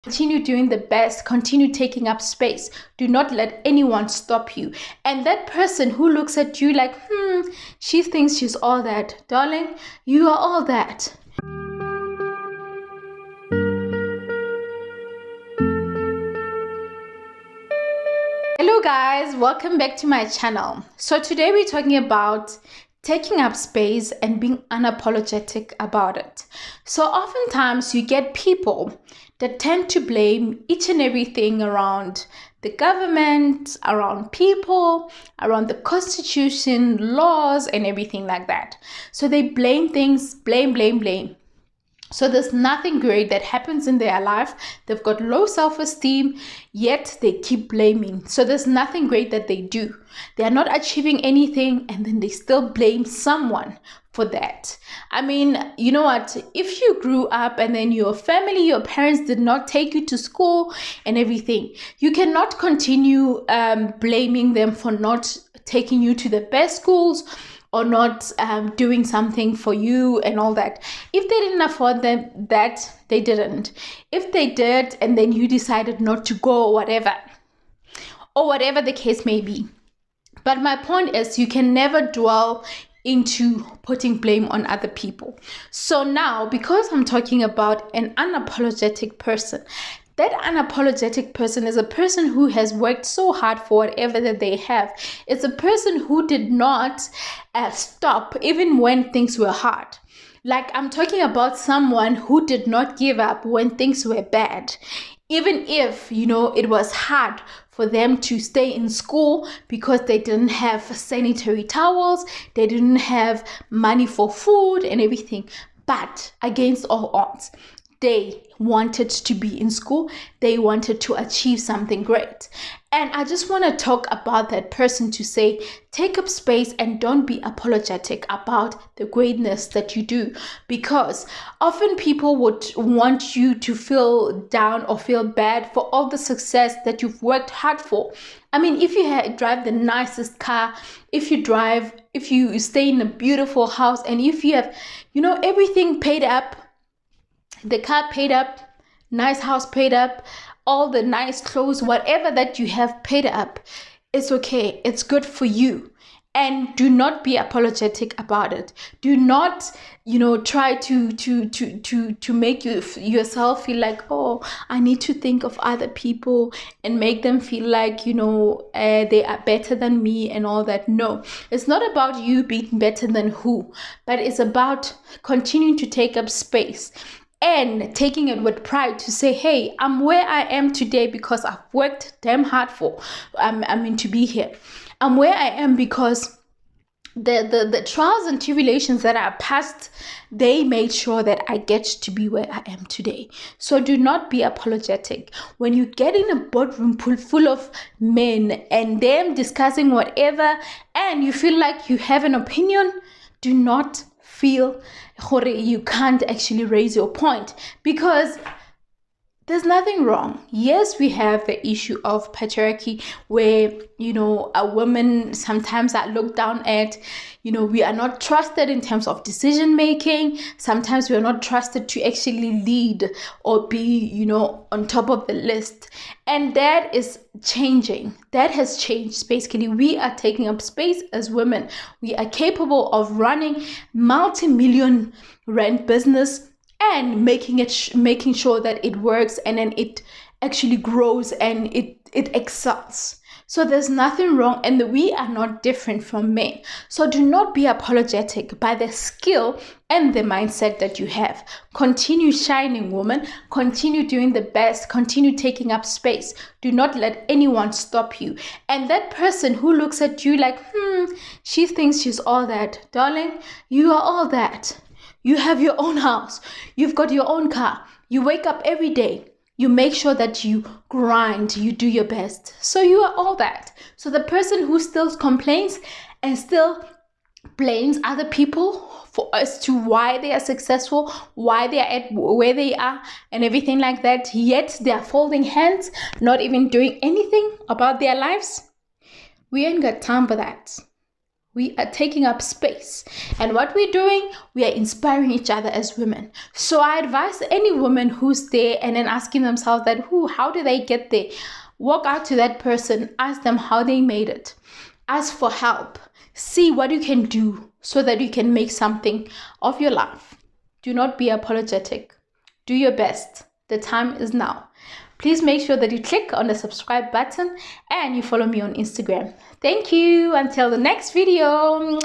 Continue doing the best. Continue taking up space. Do not let anyone stop you. And that person who looks at you like, she thinks she's all that. Darling, you are all that. Hello guys, welcome back to my channel. So today we're talking about taking up space and being unapologetic about it. So oftentimes you get people that tend to blame each and everything around the government, around people, around the constitution, laws, and everything like that. So they blame things, blame. So there's nothing great that happens in their life. They've got low self-esteem, yet they keep blaming. So there's nothing great that they do. They are not achieving anything, and then they still blame someone for that. I mean, you know what? If you grew up and then your family, your parents did not take you to school and everything, you cannot continue blaming them for not taking you to the best schools, or not doing something for you and all that. If they didn't afford that, they didn't. If they did and then you decided not to go or whatever the case may be. But my point is, you can never dwell into putting blame on other people. So now, because I'm talking about an unapologetic person, that unapologetic person is a person who has worked so hard for whatever that they have. It's a person who did not stop even when things were hard. Like, I'm talking about someone who did not give up when things were bad. Even if, it was hard for them to stay in school because they didn't have sanitary towels, they didn't have money for food and everything. But against all odds, they wanted to be in school. They wanted to achieve something great. And I just want to talk about that person to say, take up space and don't be apologetic about the greatness that you do. Because often people would want you to feel down or feel bad for all the success that you've worked hard for. I mean, if you drive the nicest car, if you stay in a beautiful house, and if you have, everything paid up, the car paid up, nice house paid up, all the nice clothes, whatever that you have paid up, it's okay. It's good for you. And do not be apologetic about it. Do not, try to make yourself feel like, oh, I need to think of other people and make them feel like, they are better than me and all that. No, it's not about you being better than who, but it's about continuing to take up space and taking it with pride to say, hey, I'm where I am today because I've worked damn hard to be here. I'm where I am because the trials and tribulations that I passed, they made sure that I get to be where I am today. So do not be apologetic. When you get in a boardroom full of men and them discussing whatever, and you feel like you have an opinion, do not feel you can't actually raise your point, because there's nothing wrong. Yes, we have the issue of patriarchy where, a woman sometimes are looked down at. We are not trusted in terms of decision making. Sometimes we are not trusted to actually lead or be, on top of the list. And that is changing. That has changed. Basically, we are taking up space as women. We are capable of running multi-million rand business and making sure that it works, and then it actually grows and it excels. So there's nothing wrong, and we are not different from men. So do not be apologetic by the skill and the mindset that you have. Continue shining, woman. Continue doing the best. Continue taking up space. Do not let anyone stop you. And that person who looks at you like, she thinks she's all that. Darling, you are all that. You have your own house. You've got your own car. You wake up every day. You make sure that you grind. You do your best. So you are all that. So the person who still complains and still blames other people as to why they are successful, why they are at where they are and everything like that, yet they are folding hands, not even doing anything about their lives, we ain't got time for that. We are taking up space. And what we're doing, we are inspiring each other as women. So I advise any woman who's there and then asking themselves that, how do they get there? Walk out to that person, ask them how they made it. Ask for help. See what you can do so that you can make something of your life. Do not be apologetic. Do your best. The time is now. Please make sure that you click on the subscribe button and you follow me on Instagram. Thank you. Until the next video.